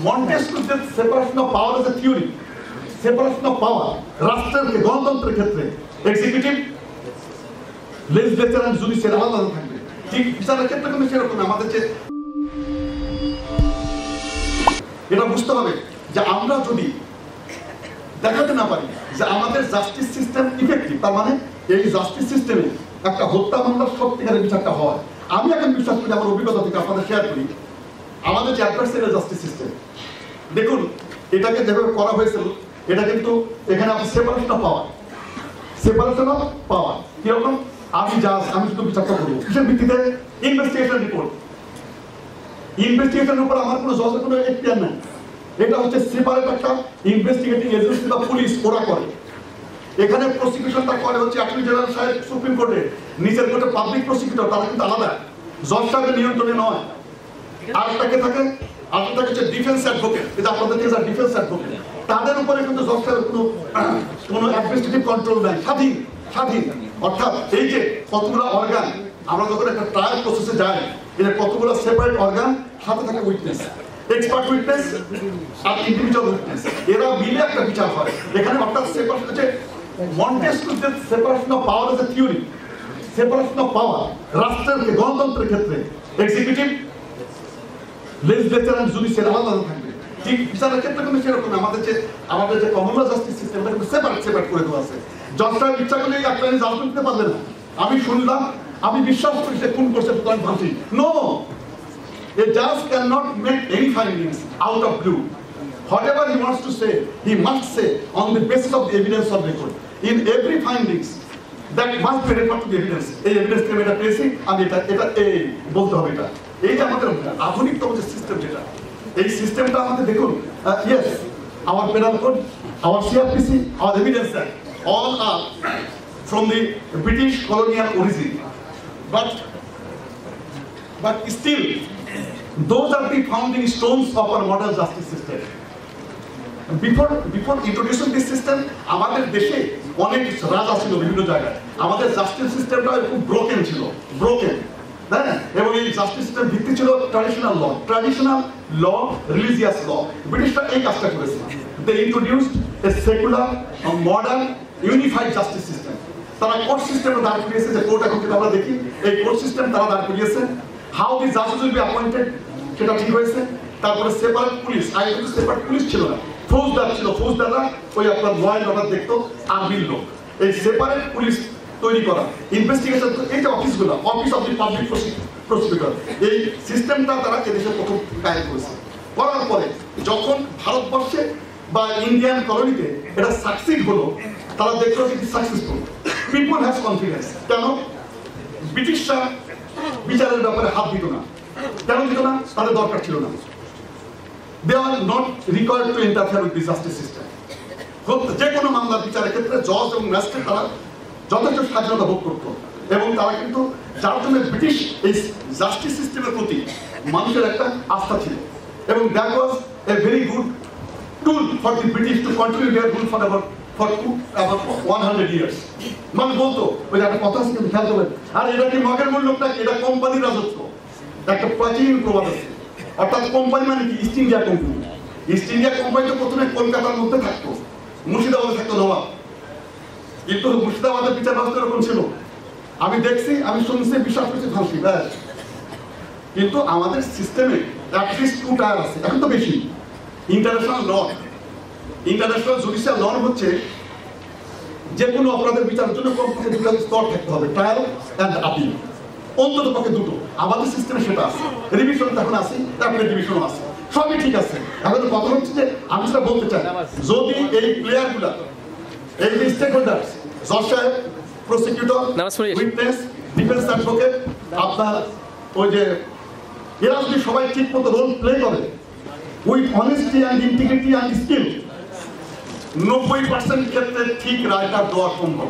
মন্টেস্কুয়ের separation of power as a theory, separation of power রাষ্ট্রের গণতন্ত্রের ক্ষেত্রে এক্সিকিউটিভ, লেজিসলেচার এন্ড জুডিশিয়ারি আলাদা থাকবে। ঠিক বিচারের ক্ষেত্রে কিন্তু সেরকম আমাদের যে এটা বুঝতে হবে যে আমরা যদি দেখাতে না পারি যে আমাদের জাস্টিস সিস্টেম ইফেক্টিভ, তার মানে এই জাস্টিস সিস্টেমে একটা হত্যা মামলার সত্যিকারের বিচারটা হয়। আমি এখন বিশ্বাস করি, আমার অভিজ্ঞতা থেকে আপনাদের শেয়ার করি, আমাদের যে অ্যাডভার্সারিয়াল জাস্টিস সিস্টেম, দেখুন এটাকে যেভাবে করা হয়েছিল, এটা কিন্তু এখানে আপনার separation of power, separation of পাওয়ার কিরকম, আমি জাজ, আমি শুধু বিচারটা করবো কিসের ভিত্তিতে, ইনভেস্টিগেশন রিপোর্ট, ইনভেস্টিগেশনের উপর আমার কোনো জজের কোনো এখতিয়ার নাই। এটা হচ্ছে সেপারেট একটা ইনভেস্টিগেটিং এজেন্সি বা পুলিশ, ওরা করে। এখানে প্রসিকিউশনটা করে হচ্ছে অ্যাটর্নি জেনারেল সাহেব সুপ্রিম কোর্টে, নিচের কোর্টে পাবলিক প্রসিকিউটর, তারা কিন্তু আলাদা, জজ সাহেবের নিয়ন্ত্রণে নয়। আরেকটাকে থাকে, আরেকটা হচ্ছে ডিফেন্স অ্যাডভোকেট, এটা আপনাদের থেকে ডিফেন্স অ্যাডভোকেট, তাদের উপরে কিন্তু জজ সাহেবের কোনো অ্যাডমিনিস্ট্রেটিভ কন্ট্রোল নাই, স্বাধীন স্বাধীন। অর্থাৎ এই যে কতগুলো অর্গান, আমরা যখন একটা ট্রায়াল প্রসেসে যাই, এটা কতগুলো সেপারেট অর্গান, সাথে থাকে উইটনেস, এক্সপার্ট উইটনেস আর ইন্ডিভিজুয়াল উইটনেস, এরা মিলে একটা বিচার হয় এখানে। অর্থাৎ সেপারেশন হচ্ছে মন্টেস্কুয়ের separation of power as a theory, separation of power রাষ্ট্রের গণতন্ত্রের ক্ষেত্রে এক্সিকিউটিভ, লেজিসলেচার এন্ড জুডিশিয়ারি আলাদা থাকবে। ঠিক বিচারের ক্ষেত্রে কিন্তু সেরকম আমাদের যে কমন ল জাস্টিস সিস্টেম, এটা কিন্তু সেপারেট করে দেওয়া আছে। জজ সাহেব ইচ্ছা করলে একটা জাজমেন্ট দিতে পারবে না, আমি শুনলাম, আমি বিশ্বাস করি সে খুন করছে, তো আমি ভাবছি no, a judge cannot make any findings out of blue. Whatever he wants to say, he must say on the basis of the evidence of record. In every findings, that must be referred to the evidence. এই evidence থেকে এটা পেয়েছি, আমি এটা এই বলতে হবে। এটা এই যে আমাদের আধুনিকতম যে সিস্টেম, যেটা এই সিস্টেমটা আমাদের দেখুন, yes, our penal code, our CRPC, our evidence act, all are from the British colonial origin, but still those are the founding stones of our modern justice system. Before introducing this system, আমাদের দেশে অনেক রাজা ছিল বিভিন্ন জায়গায়, আমাদের justice সিস্টেমটা খুব ব্রোকেন ছিল, তাই না? এবং এই জাস্টিস সিস্টেম ভিত্তি ছিল ট্র্যাডিশনাল ল, রিলিজিয়াস ল। ব্রিটিশরা এই কাজটা করেছে, they introduced a secular, modern, unified justice system. তারা কোর্ট সিস্টেমটা দাঁড় করিয়েছে, যে কোর্ট এখন কিন্তু আমরা দেখি, এই কোর্ট সিস্টেম তারা দাঁড় করিয়েছে। হাউ দি জাজেস উইল বি অ্যাপয়েন্টেড, সেটা ঠিক হয়েছে। তারপরে সেপারেট পুলিশ, আগে কিন্তু সেপারেট পুলিশ ছিল না, ফৌজদার ছিল, ফৌজদাররা ওই আপনার লয়াল অর্ডার দেখতো, আর্মির লোক। এই সেপারেট পুলিশ তৈরি করা, ইনভেস্টিগেশন, এই যে অফিসগুলো, office of the public prosecutor, এই সিস্টেমটা তারা এদেশে প্রথম কায়েম করেছে। করার পরে যখন ভারতবর্ষে বা ইন্ডিয়ান কলোনিতে এটা সাকসিড হলো, তারা দেখলো যে সাকসেসফুল, পিপল হ্যাজ কনফিডেন্স। কেন? ব্রিটিশরা বিচারের ব্যাপারে হাত দিত না। কেন দিত না? তাদের দরকার ছিল না। They are not required to interfere with the justice system. যে কোনো মামলার বিচারের ক্ষেত্রে জজ এবং ম্যাজিস্ট্রেট তারা যথেষ্ট স্বাধীনতা ভোগ করত, এবং তারা কিন্তু যার জন্য ব্রিটিশ এই জাস্টিস সিস্টেমের প্রতি মানুষের একটা আস্থা ছিল, এবং that was a very good tool for the British to continue there rule for about 100 years. মানে বলতো, ওই যে একটা কথা আছে কিন্তু খেয়াল করবেন, আর এটা কি মগের মূল লোক নাকি, এটা কোম্পানির রাজত্ব। একটা প্রাচীন প্রবাদ আছে, অর্থাৎ কোম্পানি মানে কি, east India company. East India company তো প্রথমে কলকাতার মধ্যে থাকতো, মুর্শিদাবাদে থাকতো নবাব, কিন্তু মুর্শিদাবাদের বিচার ব্যবস্থা এরকম ছিল, আমি দেখছি, আমি শুনছি, বিশ্বাস করছি, ফাঁসি ব্যাস। কিন্তু আমাদের সিস্টেমে অ্যাটলিস্ট 2 টায়ার আছে, এখন তো বেশি। ইন্টারন্যাশনাল ল, ইন্টারন্যাশনাল জুডিশিয়াল ল হচ্ছে যে কোনো অপরাধের বিচারের জন্য কমপক্ষে 2টা স্তর থাকতে হবে, ট্রায়াল অ্যান্ড আপিল, অন্তত পক্ষে 2টো। আমাদের সিস্টেমে সেটা আছে, রিভিশন তখন আছে, তারপরে ডিভিশনও আছে, সবই ঠিক আছে। এখন কথা হচ্ছে যে আমি সেটা বলতে চাই, যদি এই প্লেয়ারগুলা, এই যে স্টেক হোল্ডার, জজ সাহেব, প্রসিকিউটর, উইটনেস, ডিফেন্স অ্যাডভোকেট, আপনার ওই যে এরা যদি সবাই ঠিক মতো রোল প্লে করে with honesty and integrity and skill, 90% ক্ষেত্রে ঠিক রায়টা দেওয়া সম্ভব।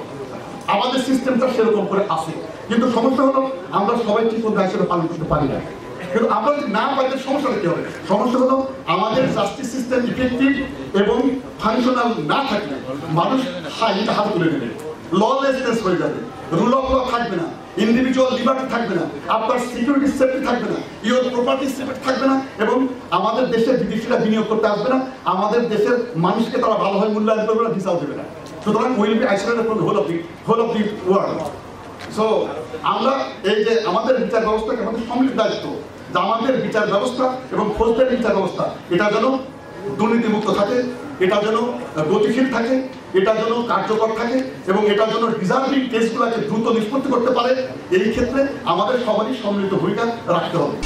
আমাদের সিস্টেমটা সেরকম করে আছে, কিন্তু সমস্যা হলো আমরা সবাই ঠিক মতো দায়িত্ব পালন করতে পারি না। কিন্তু আমরা যদি না পারি, সমস্যাটা কি হবে? সমস্যা হলো আমাদের জাস্টিস সিস্টেম ইফেক্টিভ এবং ফাংশনাল না থাকলে মানুষ হাত তুলে নেবে, ললেসনেস হয়ে যাবে, রুল অফ ল থাকবে না, ইন্ডিভিজুয়াল লিবার্টি থাকবে না, আপনার সিকিউরিটি সেফটি থাকবে না, ইওর প্রপার্টি সেফটি থাকবে না, এবং আমাদের দেশে বিদেশিরা বিনিয়োগ করতে আসবে না, আমাদের দেশের মানুষকে তারা ভালোভাবে মূল্যায়ন করবে না, ভিসাও দেবে না। সুতরাং will be isolated from the whole of the world. So আমরা এই যে আমাদের বিচার ব্যবস্থাকে আমাদের সম্মিলিত দায়িত্ব যে আমাদের বিচার ব্যবস্থা এবং ফৌজদারি বিচার ব্যবস্থা এটা যেন দুর্নীতিমুক্ত থাকে, এটা যেন গতিশীল থাকে, এটা যেন কার্যকর থাকে, এবং এটা যেন ডিজার্ভিং কেসগুলোকে দ্রুত নিষ্পত্তি করতে পারে। এই ক্ষেত্রে আমাদের সবারই সম্মিলিত ভূমিকা রাখতে হবে।